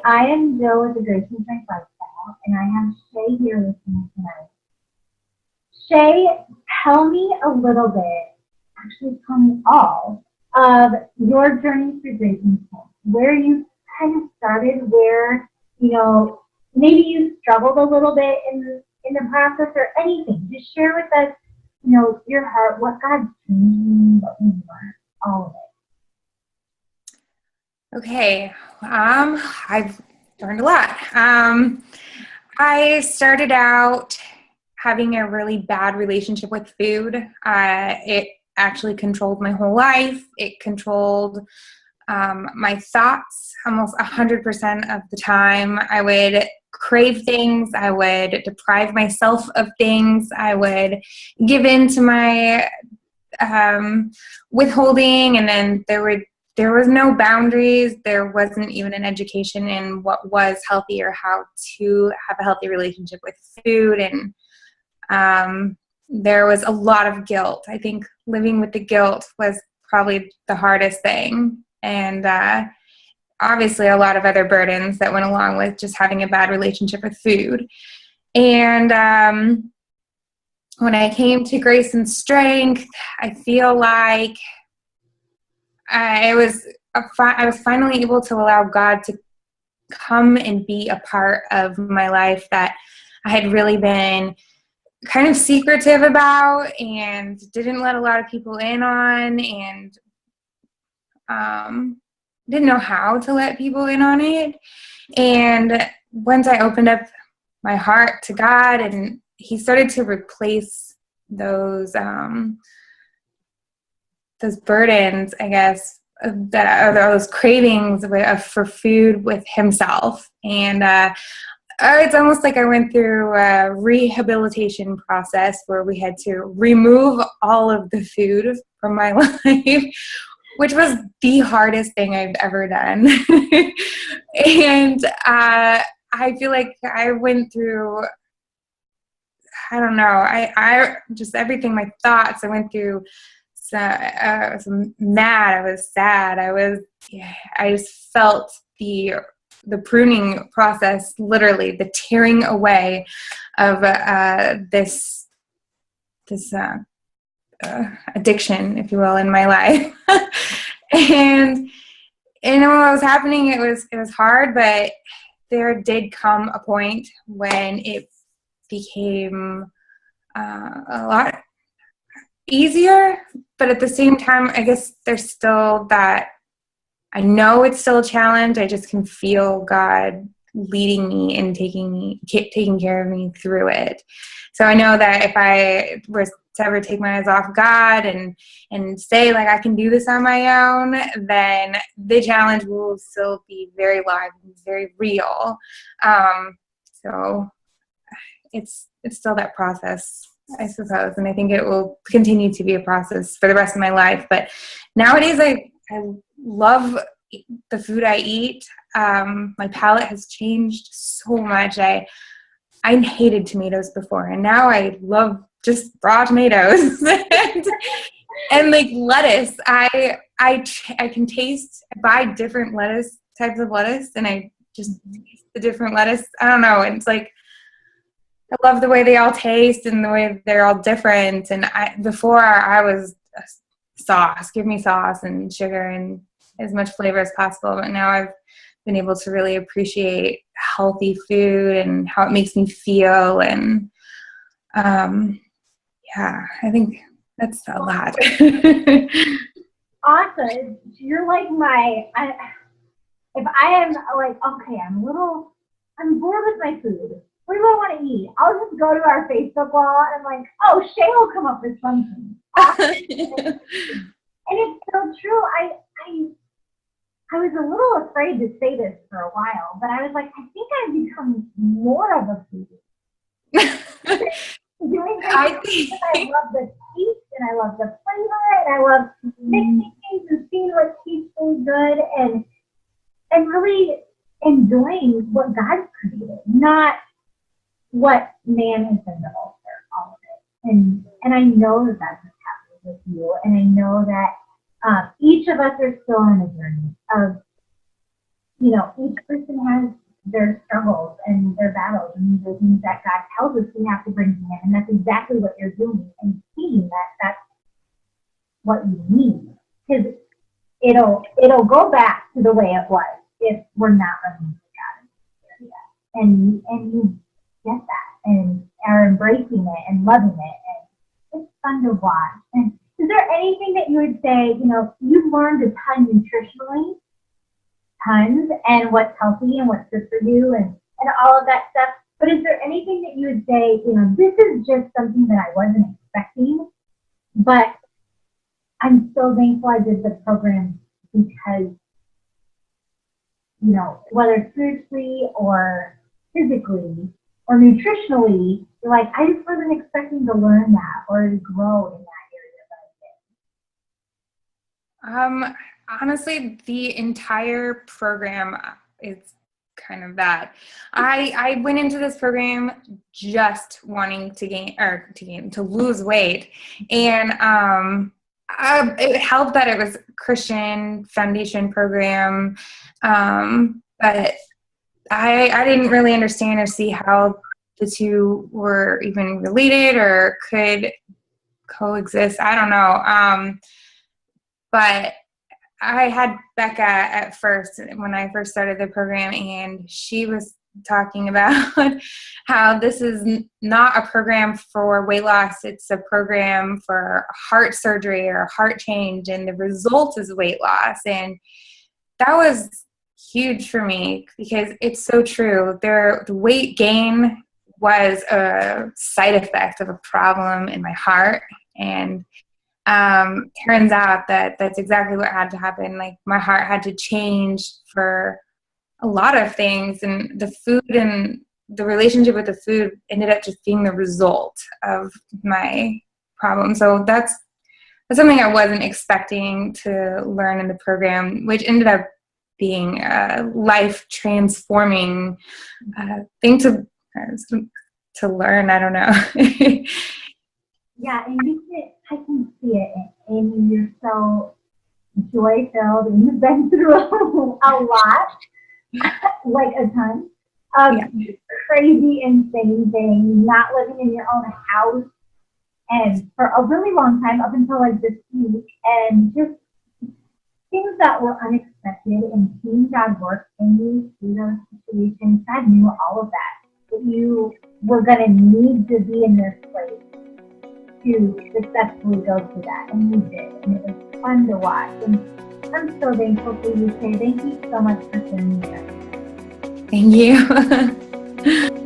I am Jill with the Grace and Strength Lifestyle, and I have Shay here with me tonight. Shay, tell me a little bit, actually tell me all, of your journey through Grace and Strength, where you kind of started, where, maybe you struggled a little bit in the process or anything. Just share with us, your heart, what God's changing, what you learned, all of it. Okay, I've learned a lot. I started out having a really bad relationship with food. It actually controlled my whole life. It controlled my thoughts almost 100% of the time. I would crave things. I would deprive myself of things. I would give in to my withholding, and then there was no boundaries. There wasn't even an education in what was healthy or how to have a healthy relationship with food. And there was a lot of guilt. I think living with the guilt was probably the hardest thing. And obviously a lot of other burdens that went along with just having a bad relationship with food. And when I came to Grace and Strength, I feel like I was finally able to allow God to come and be a part of my life that I had really been kind of secretive about and didn't let a lot of people in on, and didn't know how to let people in on it. And once I opened up my heart to God, and He started to replace those burdens, I guess, that are those cravings for food with Himself. And it's almost like I went through a rehabilitation process where we had to remove all of the food from my life, which was the hardest thing I've ever done. And I feel like I went through, I don't know, I just everything, my thoughts, I went through. So, I was mad, I was sad, I just felt the pruning process, literally the tearing away of this addiction, if you will, in my life. And what was happening, it was hard, but there did come a point when it became a lot easier, but at the same time, I guess there's still that, I know it's still a challenge. I just can feel God leading me and taking care of me through it. So I know that if I was to ever take my eyes off God and say, like, I can do this on my own, then the challenge will still be very live and very real. So it's still that process, I suppose, and I think it will continue to be a process for the rest of my life. But nowadays, I love the food I eat. My palate has changed so much. I hated tomatoes before, and now I love just raw tomatoes and like lettuce. I can taste, I buy different types of lettuce, and I just taste the different lettuce. I don't know. It's like, I love the way they all taste and the way they're all different. And before I was sauce, give me sauce and sugar and as much flavor as possible. But now I've been able to really appreciate healthy food and how it makes me feel. And I think that's a lot. Awesome. You're like if I am like, okay, I'm bored with my food. What do I want to eat? I'll just go to our Facebook wall and I'm like, oh, Shay will come up with something. And it's so true. I was a little afraid to say this for a while, but I was like, I think I've become more of a foodie. Doing things, I love the taste, and I love the flavor, and I love mixing things and seeing what tastes really good, and really enjoying what God created, not what man has been to alter all of it. And I know that that's what's happening with you, and I know that each of us are still on a journey of you know, each person has their struggles and their battles and the things that God tells us we have to bring to Him. And that's exactly what you're doing and seeing that that's what you need. Because it'll go back to the way it was if we're not living for God in this area. And you get that and are embracing it and loving it, and it's fun to watch. And is there anything that you would say, you know, you've learned a ton nutritionally, tons, and what's healthy and what's good for you and all of that stuff, but is there anything that you would say, you know, this is just something that I wasn't expecting, but I'm so thankful I did the program because, you know, whether spiritually or physically or nutritionally, you're like, I just wasn't expecting to learn that or to grow in that area that I did. Honestly, the entire program is kind of that. I went into this program just wanting to lose weight, and it helped that it was a Christian foundation program, but I didn't really understand or see how the two were even related or could coexist. I don't know. But I had Becca at first when I first started the program, and she was talking about how this is not a program for weight loss. It's a program for heart surgery or heart change, and the result is weight loss. And that was huge for me because it's so true. The weight gain was a side effect of a problem in my heart, and turns out that that's exactly what had to happen. Like, my heart had to change for a lot of things, and the food and the relationship with the food ended up just being the result of my problem. So that's something I wasn't expecting to learn in the program, which ended up being a life transforming thing to learn. I don't know. Yeah, and I can see it, and you're so joy-filled, and you've been through a lot, like a ton of crazy, insane things, not living in your own house, and for a really long time, up until like this week, and just things that were unexpected, and seeing God work in you through those situations. God knew all of that you were going to need to be in this place to successfully go through that, and you did, and it was fun to watch. And I'm so thankful for you, Shay. Thank you so much for sharing this. Thank you.